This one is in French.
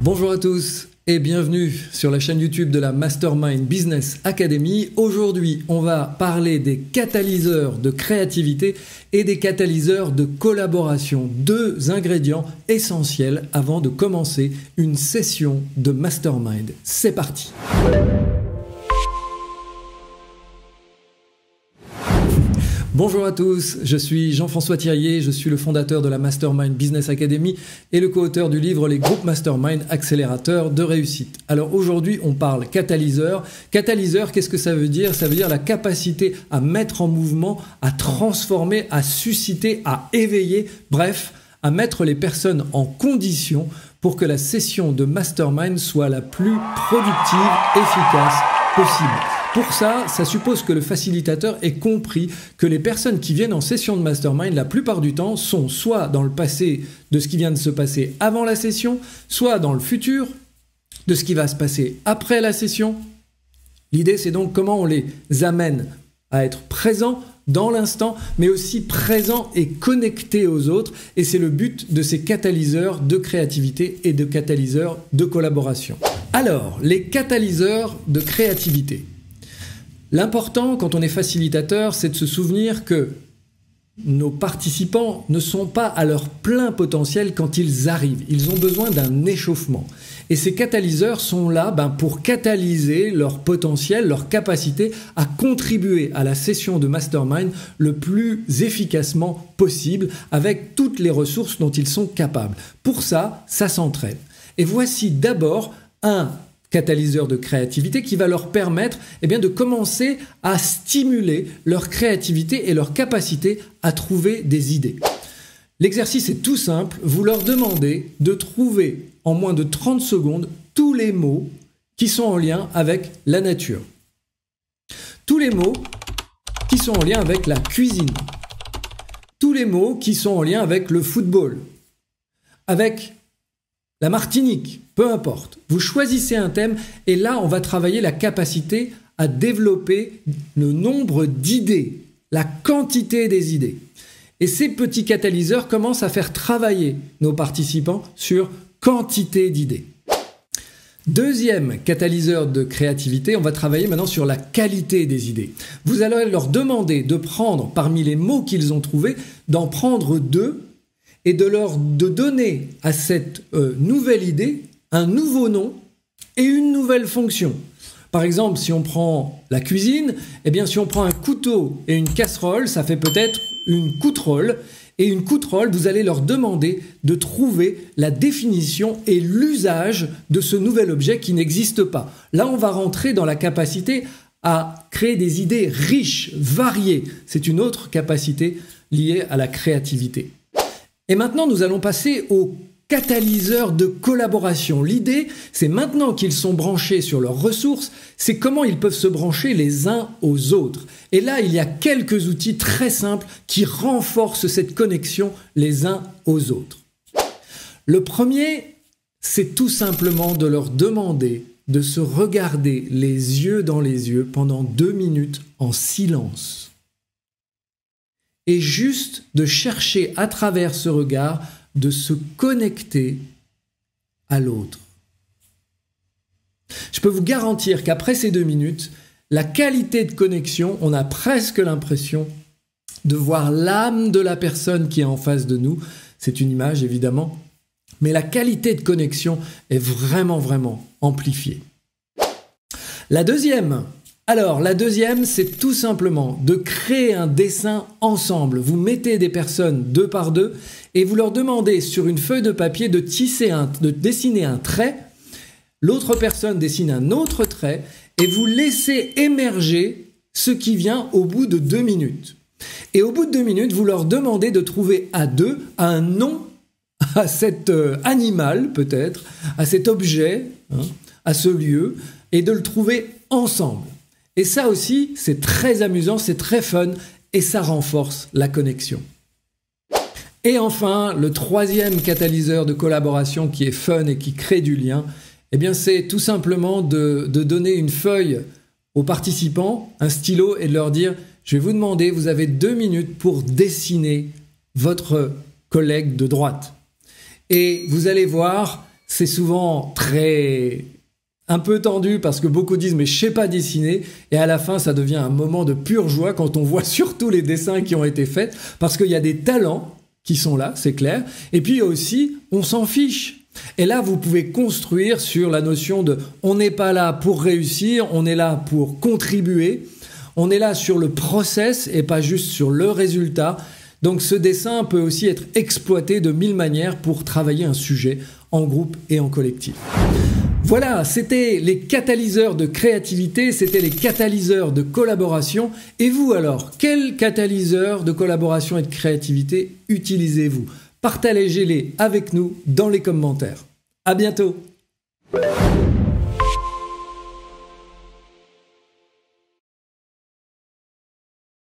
Bonjour à tous et bienvenue sur la chaîne YouTube de la Mastermind Business Academy. Aujourd'hui, on va parler des catalyseurs de créativité et des catalyseurs de collaboration. Deux ingrédients essentiels avant de commencer une session de Mastermind. C'est parti! Bonjour à tous, je suis Jean-François Thirier, je suis le fondateur de la Mastermind Business Academy et le co-auteur du livre Les groupes Mastermind, accélérateurs de réussite. Alors aujourd'hui, on parle catalyseur. Catalyseur, qu'est-ce que ça veut dire? Ça veut dire la capacité à mettre en mouvement, à transformer, à susciter, à éveiller, bref, à mettre les personnes en condition pour que la session de Mastermind soit la plus productive, efficace possible. Pour ça, ça suppose que le facilitateur ait compris que les personnes qui viennent en session de Mastermind, la plupart du temps, sont soit dans le passé de ce qui vient de se passer avant la session, soit dans le futur de ce qui va se passer après la session. L'idée, c'est donc comment on les amène à être présents dans l'instant, mais aussi présents et connectés aux autres. Et c'est le but de ces catalyseurs de créativité et de catalyseurs de collaboration. Alors, les catalyseurs de créativité. L'important, quand on est facilitateur, c'est de se souvenir que nos participants ne sont pas à leur plein potentiel quand ils arrivent. Ils ont besoin d'un échauffement. Et ces catalyseurs sont là pour catalyser leur potentiel, leur capacité à contribuer à la session de Mastermind le plus efficacement possible avec toutes les ressources dont ils sont capables. Pour ça, ça s'entraîne. Et voici d'abord un catalyseur de créativité qui va leur permettre de commencer à stimuler leur créativité et leur capacité à trouver des idées. L'exercice est tout simple, vous leur demandez de trouver en moins de 30 secondes tous les mots qui sont en lien avec la nature. Tous les mots qui sont en lien avec la cuisine. Tous les mots qui sont en lien avec le football, avec la Martinique, peu importe. Vous choisissez un thème et là, on va travailler la capacité à développer le nombre d'idées, la quantité des idées. Et ces petits catalyseurs commencent à faire travailler nos participants sur quantité d'idées. Deuxième catalyseur de créativité, on va travailler maintenant sur la qualité des idées. Vous allez leur demander de prendre parmi les mots qu'ils ont trouvés, d'en prendre deux et de donner à cette nouvelle idée un nouveau nom et une nouvelle fonction. Par exemple, si on prend la cuisine, si on prend un couteau et une casserole, ça fait peut-être une couterolle. Et une couterolle, vous allez leur demander de trouver la définition et l'usage de ce nouvel objet qui n'existe pas. Là, on va rentrer dans la capacité à créer des idées riches, variées. C'est une autre capacité liée à la créativité. Et maintenant, nous allons passer au catalyseur de collaboration. L'idée, c'est maintenant qu'ils sont branchés sur leurs ressources, c'est comment ils peuvent se brancher les uns aux autres. Et là, il y a quelques outils très simples qui renforcent cette connexion les uns aux autres. Le premier, c'est tout simplement de leur demander de se regarder les yeux dans les yeux pendant 2 minutes en silence. Et juste de chercher à travers ce regard de se connecter à l'autre. Je peux vous garantir qu'après ces 2 minutes, la qualité de connexion, on a presque l'impression de voir l'âme de la personne qui est en face de nous. C'est une image évidemment, mais la qualité de connexion est vraiment amplifiée. La deuxième, c'est tout simplement de créer un dessin ensemble. Vous mettez des personnes 2 par 2 et vous leur demandez sur une feuille de papier de dessiner un trait. L'autre personne dessine un autre trait et vous laissez émerger ce qui vient au bout de 2 minutes. Et au bout de 2 minutes, vous leur demandez de trouver à 2 un nom à cet animal peut-être, à cet objet, à ce lieu, et de le trouver ensemble. Et ça aussi, c'est très amusant, c'est très fun et ça renforce la connexion. Et enfin, le troisième catalyseur de collaboration qui est fun et qui crée du lien, c'est tout simplement de donner une feuille aux participants, un stylo et de leur dire « Je vais vous demander, vous avez 2 minutes pour dessiner votre collègue de droite. » Et vous allez voir, c'est souvent un peu tendu parce que beaucoup disent mais je sais pas dessiner, et à la fin ça devient un moment de pure joie quand on voit surtout les dessins qui ont été faits, parce qu'il y a des talents qui sont là, c'est clair, et puis aussi on s'en fiche. Et là vous pouvez construire sur la notion de on n'est pas là pour réussir, on est là pour contribuer, on est là sur le process et pas juste sur le résultat. Donc ce dessin peut aussi être exploité de 1000 manières pour travailler un sujet en groupe et en collectif. Voilà, c'était les catalyseurs de créativité, c'était les catalyseurs de collaboration. Et vous alors, quel catalyseur de collaboration et de créativité utilisez-vous? Partagez-les avec nous dans les commentaires. À bientôt!